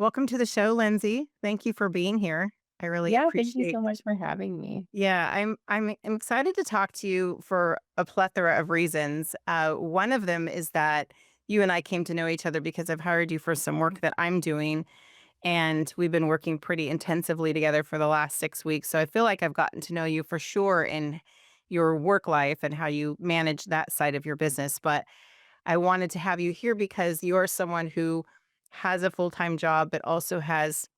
Welcome to the show, Lindsay. Thank you for being here. I really Yeah, thank you appreciate. so much for having me. Yeah, I'm excited to talk to you for a plethora of reasons. One of them is that you and I came to know each other because I've hired you for some work that I'm doing, and we've been working pretty intensively together for the last 6 weeks. So I feel like I've gotten to know you for sure in your work life and how you manage that side of your business. But I wanted to have you here because you're someone who has a full-time job, but also has,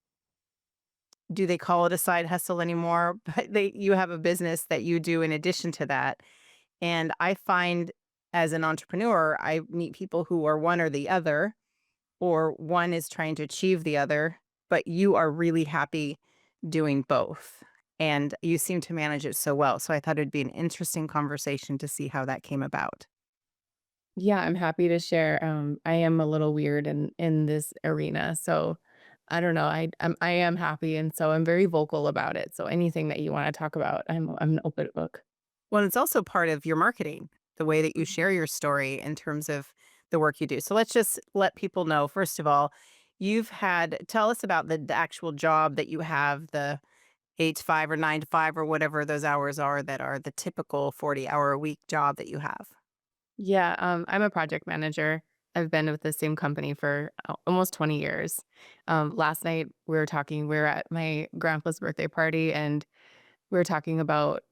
do they call it a side hustle anymore? But you have a business that you do in addition to that. And I find as an entrepreneur, I meet people who are one or the other, or one is trying to achieve the other, but you are really happy doing both. And you seem to manage it so well. So I thought it'd be an interesting conversation to see how that came about. Yeah, I'm happy to share. I am a little weird in this arena, so I don't know. I am happy, and so I'm very vocal about it. So anything that you want to talk about, I'm an open book. Well, it's also part of your marketing, the way that you share your story in terms of the work you do. So let's just let people know, first of all, tell us about the actual job that you have, the 8 to 5 or 9 to 5 or whatever those hours are that are the typical 40-hour a week job that you have. Yeah, I'm a project manager. I've been with the same company for almost 20 years. Last night we were talking. We were at my grandpa's birthday party, and we were talking about,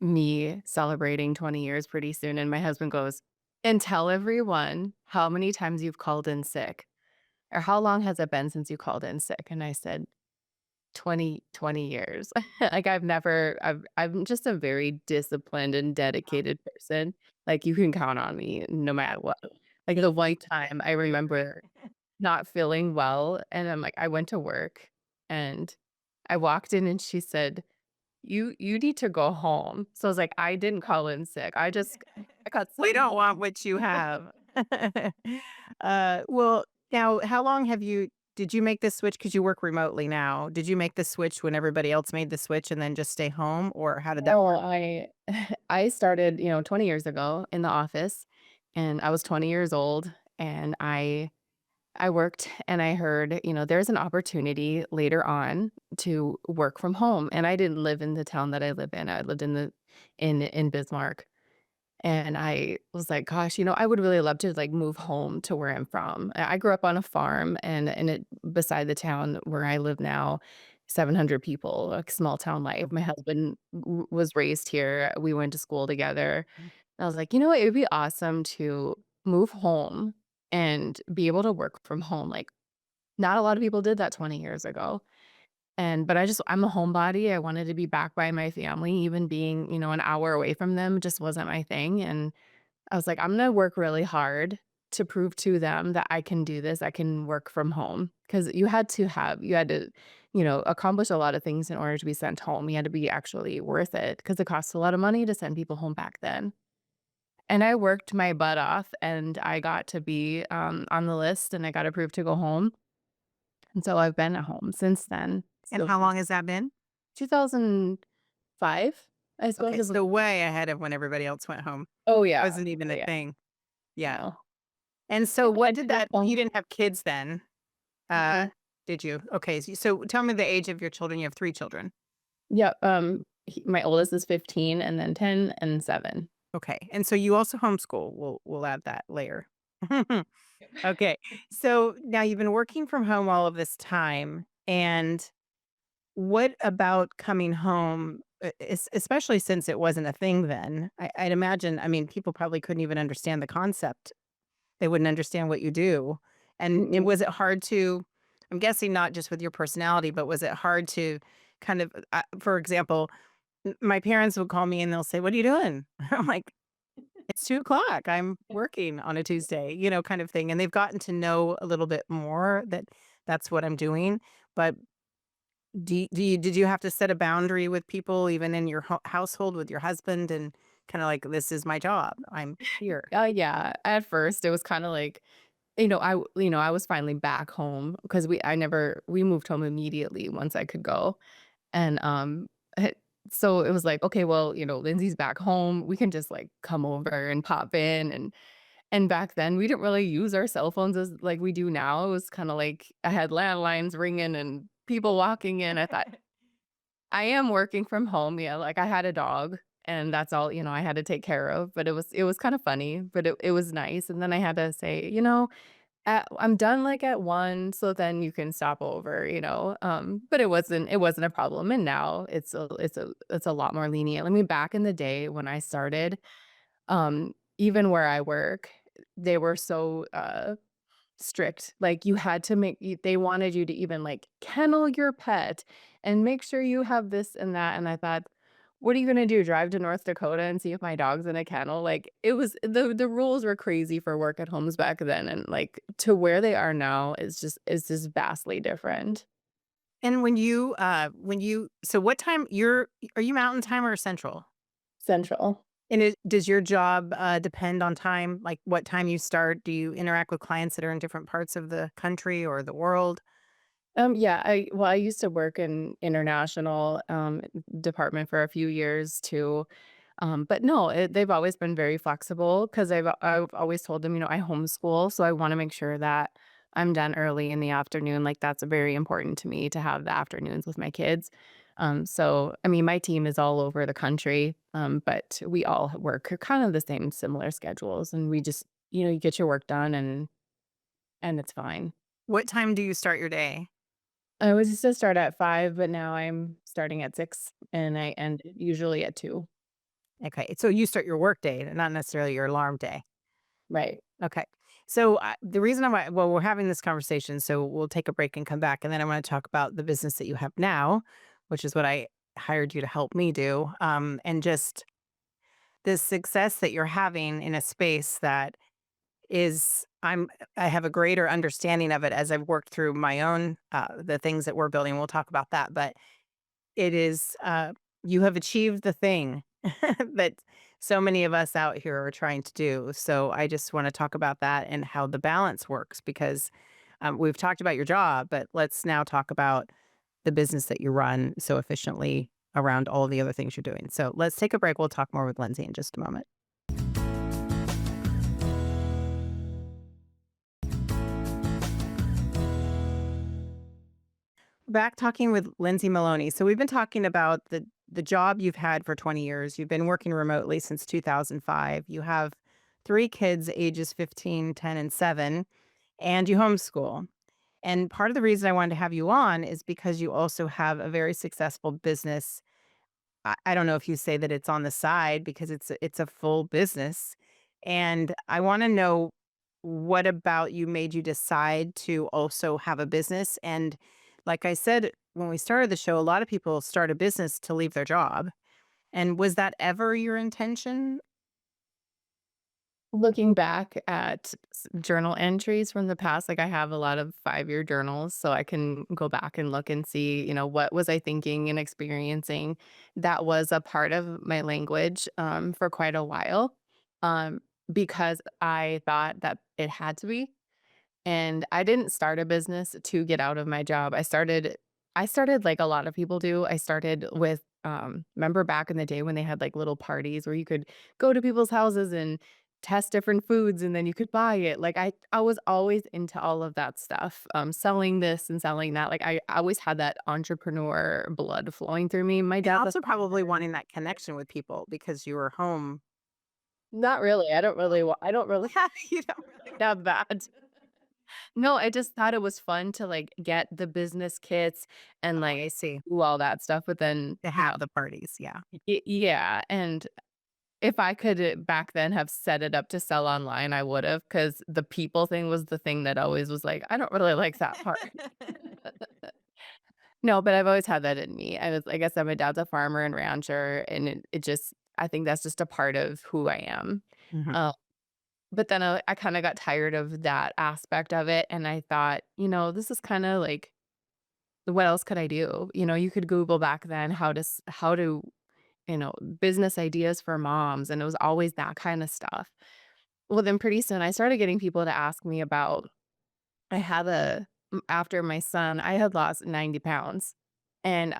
me celebrating 20 years pretty soon, and my husband goes, "And tell everyone how many times you've called in sick, or how long has it been since you called in sick?" And I said, "20 years." Like, I'm just a very disciplined and dedicated person. Like, you can count on me no matter what. Like, the one time I remember not feeling well, and I went to work, and I walked in and she said, "You need to go home." So I was like, "I didn't call in sick. I got We sick." don't want what you have. Well, now, how long did you make this switch? Because you work remotely now. Did you make the switch when everybody else made the switch and then just stay home, or how did that No, work? I started, 20 years ago in the office, and I was 20 years old, and I worked and I heard, there's an opportunity later on to work from home, and I didn't live in the town that I live in. I lived in Bismarck. And I was like, gosh, I would really love to like move home to where I'm from. I grew up on a farm and it beside the town where I live now, 700 people, like small town life. My husband was raised here. We went to school together. I was like, what? It would be awesome to move home and be able to work from home. Like, not a lot of people did that 20 years ago. But I'm a homebody. I wanted to be back by my family. Even being, an hour away from them just wasn't my thing. And I was like, "I'm gonna work really hard to prove to them that I can do this, I can work from home. Because you had to, accomplish a lot of things in order to be sent home. You had to be actually worth it because it costs a lot of money to send people home back then. And I worked my butt off, and I got to be, on the list, and I got approved to go home, and so I've been at home since then. And So how long has that been? 2005, I suppose Okay, it was. so way ahead of when everybody else went home. Oh, That yeah. wasn't even Oh, a yeah. thing. Yeah. No. And so Yeah, what and did that's that all. you didn't have kids then, uh, did you? Okay, so tell me the age of your children. You have 3 children. Yeah, my oldest is 15 and then 10 and 7. Okay, and so you also homeschool. We'll add that later. Okay, so now you've been working from home all of this time, and what about coming home, especially since it wasn't a thing then? I'd imagine, I mean, people probably couldn't even understand the concept. They wouldn't understand what you do. And was it hard to, I'm guessing not just with your personality, but was it hard to kind of, for example, my parents would call me and they'll say, "What are you doing?" I'm like, "It's 2 o'clock. I'm working on a Tuesday," kind of thing. And they've gotten to know a little bit more that that's what I'm doing. But did you have to set a boundary with people even in your household with your husband and kind of like, "This is my job. I'm here." Yeah, at first, it was kinda like, I was finally back home because we moved home immediately once I could go, and, eh so it was like, "Okay, well, Lindsay's back home, we can just, like, come over and pop in," And back then, we didn't really use our cell phones as like we do now. It was kinda like I had landlines ringing and people walking in. I thought, I am working from home, yeah, like, I had a dog, and that's all, I had to take care of, but it was kinda funny, but it was nice, and then I had to say, I'm done, like, at 1, so then you can stop over, but it wasn't a problem, and now it's a lot more lenient. I mean, back in the day when I started, even where I work, they were so, strict. Like, you had to they wanted you to even, like, kennel your pet and make sure you have this and that, and I thought, "What are you gonna do, drive to North Dakota and see if my dog's in a kennel?" Like, it was the rules were crazy for work at homes back then, and, like, to where they are now is just vastly different. And when you so what time are you Mountain Time or Central? Central. And does your job, depend on time? Like, what time you start? Do you interact with clients that are in different parts of the country or the world? Yeah, I used to work in international, department for a few years too. But no, they've always been very flexible because I've always told them, I homeschool, so I wanna make sure that I'm done early in the afternoon, like, that's very important to me to have the afternoons with my kids. So, I mean, my team is all over the country, but we all work kind of the same similar schedules, and we just you get your work done and it's fine. What time do you start your day? I was used to start at 5, but now I'm starting at 6, and I end usually at 2. Okay, so you start your work day, not necessarily your alarm day. Right. Okay. So the reason well, we're having this conversation, so we'll take a break and come back, and then I want to talk about the business that you have now, which is what I hired you to help me do, and just the success that you're having in a space that is I have a greater understanding of it as I've worked through my own the things that we're building. We'll talk about that, but it is you have achieved the thing that so many of us out here are trying to do. So I just want to talk about that and how the balance works because we've talked about your job, but let's now talk about the business that you run so efficiently around all the other things you're doing. So let's take a break. We'll talk more with Lindsay in just a moment. Back talking with Lindsay Maloney. So we've been talking about the job you've had for 20 years. You've been working remotely since 2005. You have 3 kids ages 15, 10, and 7, and you homeschool. And part of the reason I wanted to have you on is because you also have a very successful business. I don't know if you say that it's on the side because it's a full business. And I want to know what about you made you decide to also have a business? And like I said when we started the show, a lot of people start a business to leave their job. And was that ever your intention? Looking back at journal entries from the past, like I have a lot of 5-year journals, so I can go back and look and see, what was I thinking and experiencing. That was a part of my language for quite a while um, because I thought that it had to be. And I didn't start a business to get out of my job. I started like a lot of people do. I started with remember back in the day when they had like little parties where you could go to people's houses and test different foods and then you could buy it. Like I was always into all of that stuff. Selling this and selling that. Like I always had that entrepreneur blood flowing through me. My And dad's a also probably wanting that connection with people because you were home. not really. I don't really You don't really have that. No, I just thought it was fun to, like, get the business kits and, oh, like, I see. do all that stuff, but then, To have the parties, yeah. yeah, and if I could, back then have set it up to sell online, I would've, because the people thing was the thing that always was like, "I don't really like that part." No, but I've always had that in me. Like I said, my dad's a farmer and rancher, and it just I think that's just a part of who I am. Mhm. Uh, but then I kinda got tired of that aspect of it, and I thought, this is kinda like what else could I do? You could Google back then how to, business ideas for moms, and it was always that kinda stuff. Well, then pretty soon I started getting people to ask me about I had after my son, I had lost 90 pounds, and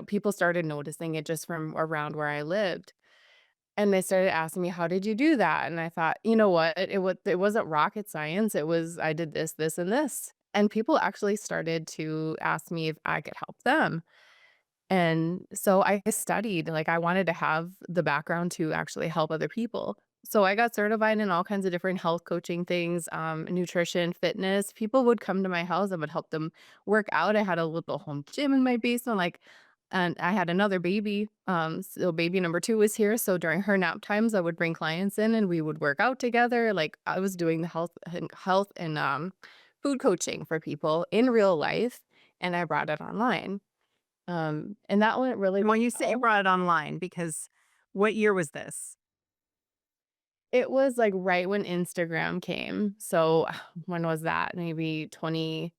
people started noticing it just from around where I lived. And they started asking me, "How did you do that?" And I thought, "You know what? It wasn't rocket science. It was I did this, this, and this." And people actually started to ask me if I could help them. And so I studied, like, I wanted to have the background to actually help other people. So I got certified in all kinds of different health coaching things, nutrition, fitness. People would come to my house, I would help them work out. I had a little home gym in my basement, like, and I had another baby. So baby number 2 was here. So during her nap times, I would bring clients in and we would work out together. Like I was doing the health and food coaching for people in real life, and I brought it online. And that went really And when you say you well. brought it online, because what year was this? It was, like, right when Instagram came. So, when was that? Maybe 20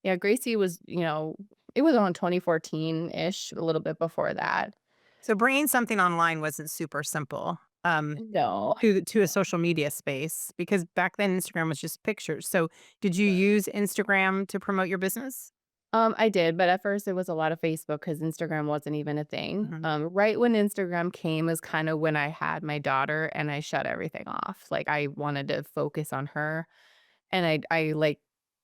yeah, Gracie was, it was around 2014-ish, a little bit before that. So bringing something online wasn't super simple, No. to a social media space, because back then Instagram was just pictures. So did you use Instagram to promote your business? I did, but at first it was a lot of Facebook because Instagram wasn't even a thing. Mhm. Right when Instagram came is kinda when I had my daughter and I shut everything off. Like, I wanted to focus on her. And like,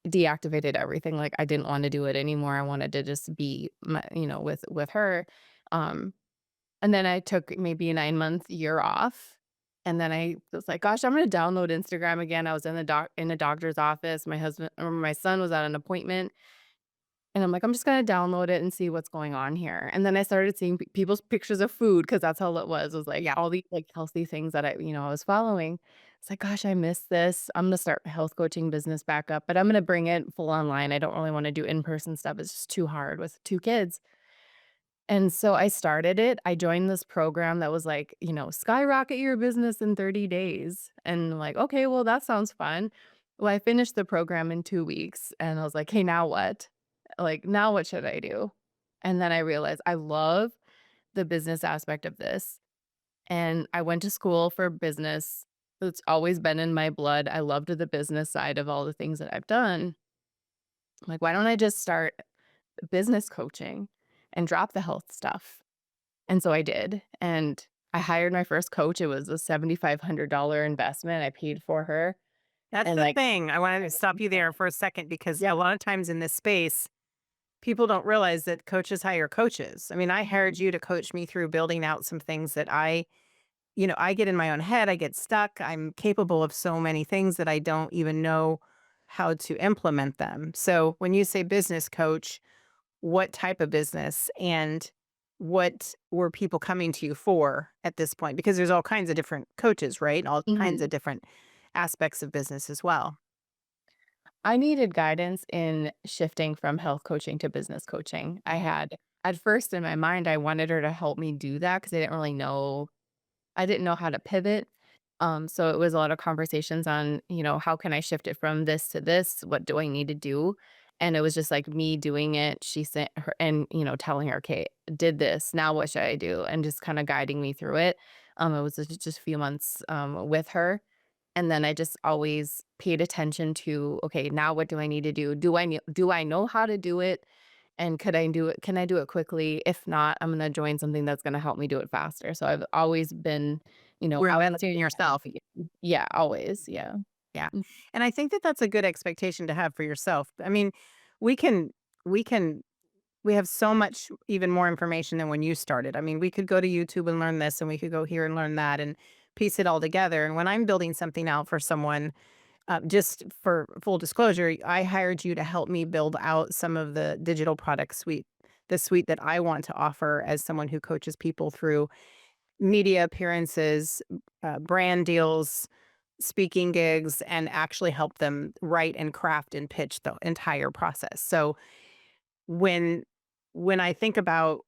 deactivated everything, like, I didn't wanna do it anymore, I wanted to just be with her, um, and then I took maybe a 9-month year off, and then I was like, "Gosh, I'm gonna download Instagram again." I was in a doctor's office, my son was at an appointment, and I'm like, "I'm just gonna download it and see what's going on here." And then I started seeing people's pictures of food because that's all it was, like, Yeah. all these, like, healthy things that I was following. It's like, "Gosh, I miss this. I'm gonna start my health coaching business back up, but I'm gonna bring it full online. I don't really wanna do in-person stuff. It's just too hard with 2 kids." And so I started it. I joined this program that was like, skyrocket your business in 30 days. And like, okay, well, that sounds fun. Well, I finished the program in 2 weeks and I was like, hey, now what? Like, now what should I do? And then I realized I love the business aspect of this. And I went to school for business. It's always been in my blood. I loved the business side of all the things that I've done. Like, why don't I just start business coaching and drop the health stuff? And so I did, and I hired my first coach. It was a $7,500 investment I paid for her, That's and, the like thing. I wanted to stop you there for a second, because a lot of times in this space, people don't realize that coaches hire coaches. I mean, I hired you to coach me through building out some things that I get in my own head, I get stuck. I'm capable of so many things that I don't even know how to implement them. So when you say business coach, what type of business, and what were people coming to you for at this point? Because there's all kinds of different coaches, right? All kinds of Mhm. different aspects of business as well. I needed guidance in shifting from health coaching to business coaching. I had at first in my mind, I wanted her to help me do that because I didn't know how to pivot. So it was a lot of conversations on, how can I shift it from this to this? What do I need to do? And it was just like me doing it. She sent her and, telling her, okay, did this. Now what should I do? And just kind of guiding me through it. It was just a few months with her. And then I just always paid attention to, okay, now what do I need to do? Do I know how to do it? And could I do it? Can I do it quickly? If not, I'm gonna join something that's gonna help me do it faster. So I've always been, We're out investing in yourself. yeah, always, yeah. Yeah. Mm, And I think that that's a good expectation to have for yourself. I mean, we can, we can, we have so much even more information than when you started. I mean, we could go to YouTube and learn this, and we could go here and learn that and piece it all together. And when I'm building something out for someone, just for full disclosure, I hired you to help me build out some of the digital product suite, the suite that I want to offer as someone who coaches people through media appearances, brand deals, speaking gigs, and actually help them write and craft and pitch the entire process. So when I think about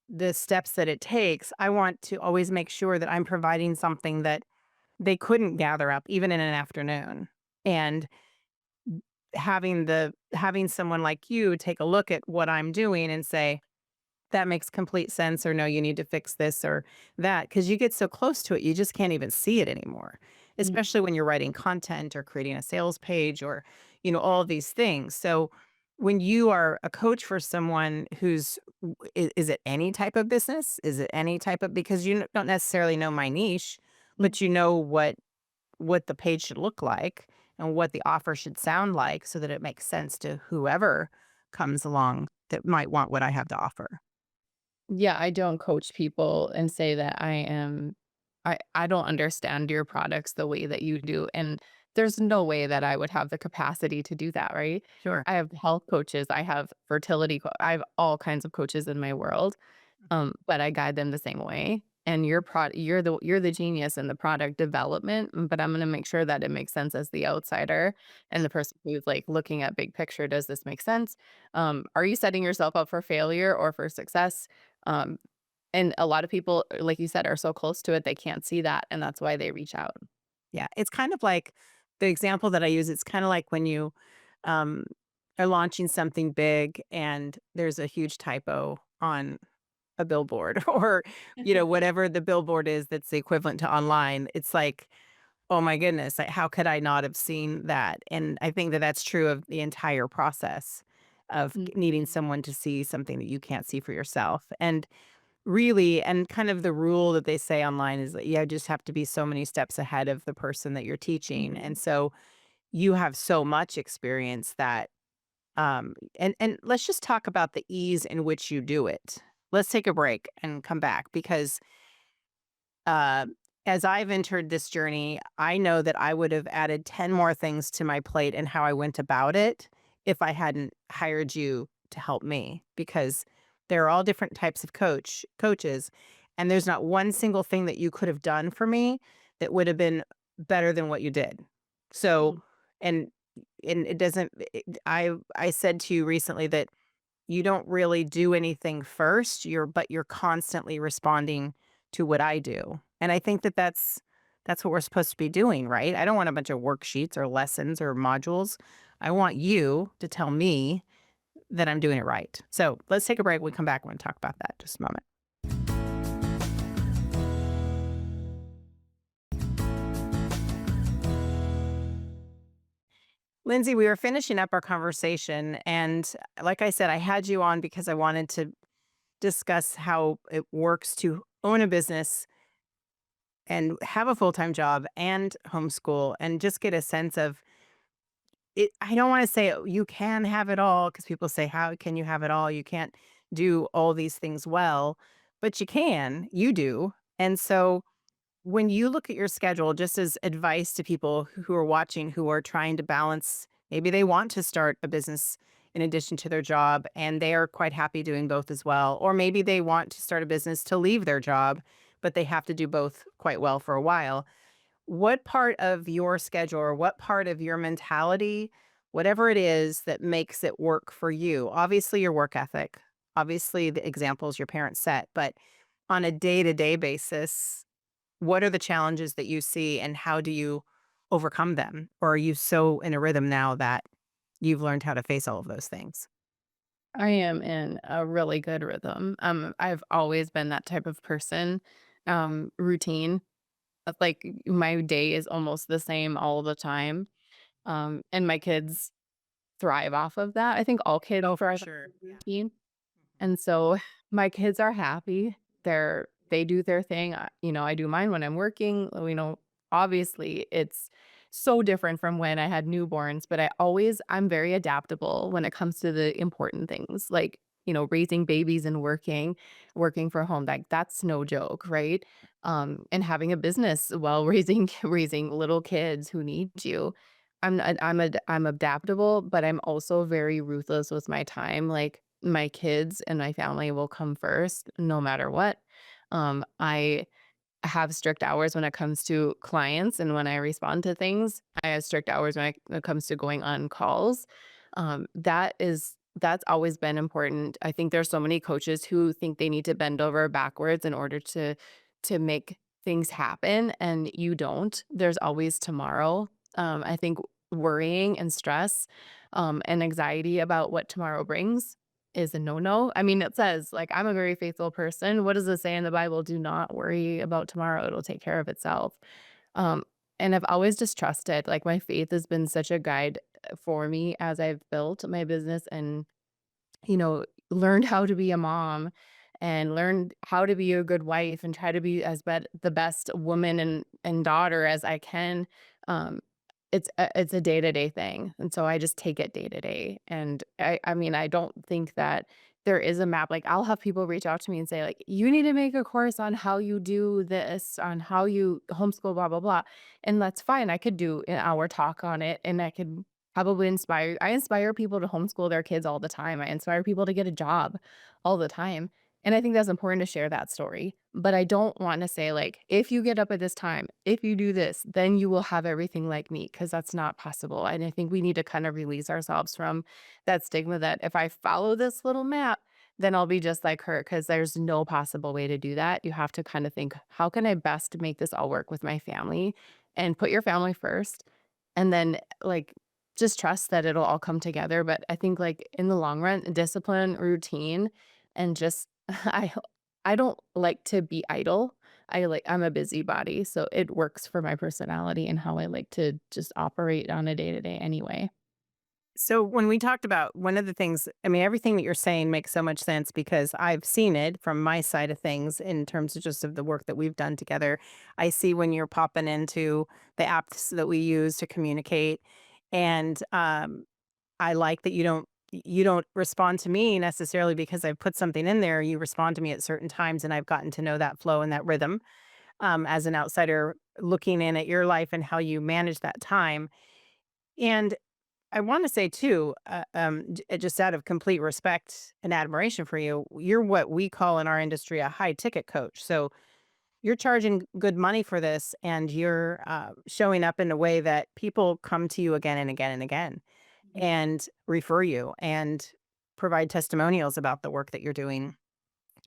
the steps that it takes, I want to always make sure that I'm providing something that they couldn't gather up even in an afternoon. And having someone like you take a look at what I'm doing and say, "That makes complete sense," or, "No, you need to fix this," or that, because you get so close to it, you just can't even see it anymore, mm, especially when you're writing content or creating a sales page or, all of these things. So When you are a coach for someone who's is it any type of business? Is it any type of, because you don't necessarily know my niche, Mm. but you know what the page should look like and what the offer should sound like so that it makes sense to whoever comes along that might want what I have to offer. Yeah, I don't coach people and say that I don't understand your products the way that you do, and there's no way that I would have the capacity to do that, right? Sure. I have health coaches, I have fertility I have all kinds of coaches in my world. But I guide them the same way. And you're the genius in the product development, but I'm gonna make sure that it makes sense as the outsider and the person who's like looking at big picture. Does this make sense? Are you setting yourself up for failure or for success? Um, and a lot of people, like you said, are so close to it they can't see that, and that's why they reach out. Yeah, it's kind of like the example that I use, it's kinda like when you, um, are launching something big and there's a huge typo on a billboard or, whatever the billboard is that's the equivalent to online. It's like, "Oh my goodness, like, how could I not have seen that?" And I think that that's true of the entire process of needing Mhm. someone to see something that you can't see for yourself. And really, and kind of the rule that they say online is that you just have to be so many steps ahead of the person that you're teaching. And Mhm. so you have so much experience that and let's just talk about the ease in which you do it. Let's take a break and come back because uh, as I've entered this journey, I know that I would have added 10 more things to my plate and how I went about it if I hadn't hired you to help me, because there are all different types of coaches, and there's not one single thing that you could have done for me that would have been better than what you did. So, Mm. and it doesn't I said to you recently that you don't really do anything first, you're constantly responding to what I do, and I think that that's what we're supposed to be doing, right? I don't want a bunch of worksheets or lessons or modules. I want you to tell me that I'm doing it right. So, let's take a break. When we come back, I wanna talk about that just a moment. Lindsay, we were finishing up our conversation, and like I said, I had you on because I wanted to discuss how it works to own a business and have a full-time job and homeschool and just get a sense of it. I don't wanna say, "Oh, you can have it all," because people say, "How can you have it all? You can't do all these things well," but you can, you do. And so when you look at your schedule, just as advice to people who are watching, who are trying to balance, maybe they want to start a business in addition to their job, and they are quite happy doing both as well. Or maybe they want to start a business to leave their job, but they have to do both quite well for a while. What part of your schedule or what part of your mentality, whatever it is that makes it work for you? Obviously, your work ethic, obviously, the examples your parents set, but on a day to day basis, what are the challenges that you see and how do you overcome them? Or are you so in a rhythm now that you've learned how to face all of those things? I am in a really good rhythm. I've always been that type of person. Routine. Like my day is almost the same all the time. And my kids thrive off of that. I think all kids Oh, for thrive off sure. of Yeah. routine. Mhm. And so my kids are happy. They do their thing. I do mine when I'm working. Obviously it's so different from when I had newborns, but I'm very adaptable when it comes to the important things like, raising babies and working from home. Like that's no joke, right? And having a business while raising little kids who need you. I'm adaptable, but I'm also very ruthless with my time. Like my kids and my family will come first no matter what. I have strict hours when it comes to clients and when I respond to things. I have strict hours when it comes to going on calls. That's always been important. I think there's so many coaches who think they need to bend over backwards in order to make things happen, and you don't. There's always tomorrow. I think worrying and stress, and anxiety about what tomorrow brings is a no-no. I mean, it says, like, I'm a very faithful person. What does it say in the Bible? Do not worry about tomorrow. It'll take care of itself. Um, And I've always just trusted, like, my faith has been such a guide, for me as I've built my business and, learned how to be a mom and learned how to be a good wife and try to be as the best woman and daughter as I can. Um, it's a day-to-day thing, and so I just take it day to day, and I mean, I don't think that there is a map. Like, I'll have people reach out to me and say, like, "You need to make a course on how you do this, on how you homeschool, blah, blah, blah," and that's fine. I could do an hour talk on it, and I could probably I inspire people to homeschool their kids all the time. I inspire people to get a job all the time, and I think that's important to share that story, but I don't wanna say, like, "If you get up at this time, if you do this, then you will have everything like me," because that's not possible, and I think we need to kind of release ourselves from that stigma that if I follow this little map, then I'll be just like her. Because there's no possible way to do that. You have to kinda think, "How can I best make this all work with my family?" And put your family first, and then, like, just trust that it'll all come together. But I think, like, in the long run, discipline, routine, and just I ho I don't like to be idle. I'm a busybody, so it works for my personality and how I like to just operate on a day-to-day anyway. So when we talked about one of the things, I mean, everything that you're saying makes so much sense because I've seen it from my side of things in terms of just of the work that we've done together. I see when you're popping into the apps that we use to communicate, and I like that you don't respond to me necessarily because I've put something in there. You respond to me at certain times, and I've gotten to know that flow and that rhythm as an outsider looking in at your life and how you manage that time. And I wanna say too, just out of complete respect and admiration for you, you're what we call in our industry a high ticket coach. So you're charging good money for this, and you're showing up in a way that people come to you again and again and again Mhm. and refer you and provide testimonials about the work that you're doing.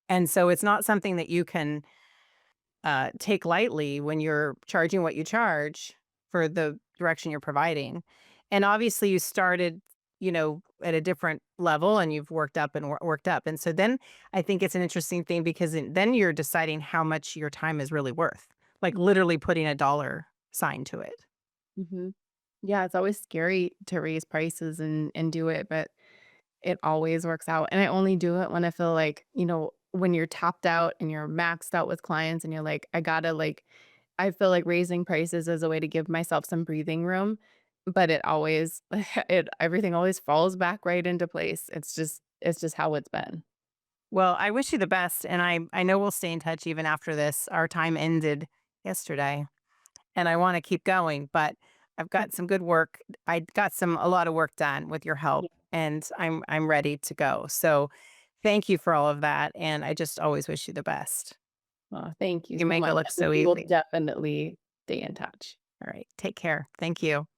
And so it's not something that you can take lightly when you're charging what you charge for the direction you're providing. And obviously, you started, at a different level, and you've worked up and worked up. And so then I think it's an interesting thing because then you're deciding how much your time is really worth, like literally putting a dollar sign to it. Mhm. Yeah, it's always scary to raise prices and do it, but it always works out, and I only do it when I feel like, when you're tapped out and you're maxed out with clients and you're like, "I gotta, like." I feel like raising prices is a way to give myself some breathing room, but it always everything always falls back right into place. It's just how it's been. Well, I wish you the best. And I know we'll stay in touch even after this. Our time ended yesterday, and I want to keep going, but I've got some good work. I got a lot of work done with your help, Yeah. and I'm ready to go. So thank you for all of that, and I just always wish you the best. Aw, thank you You so make it much, look and so we will easy. definitely stay in touch. All right, take care. Thank you.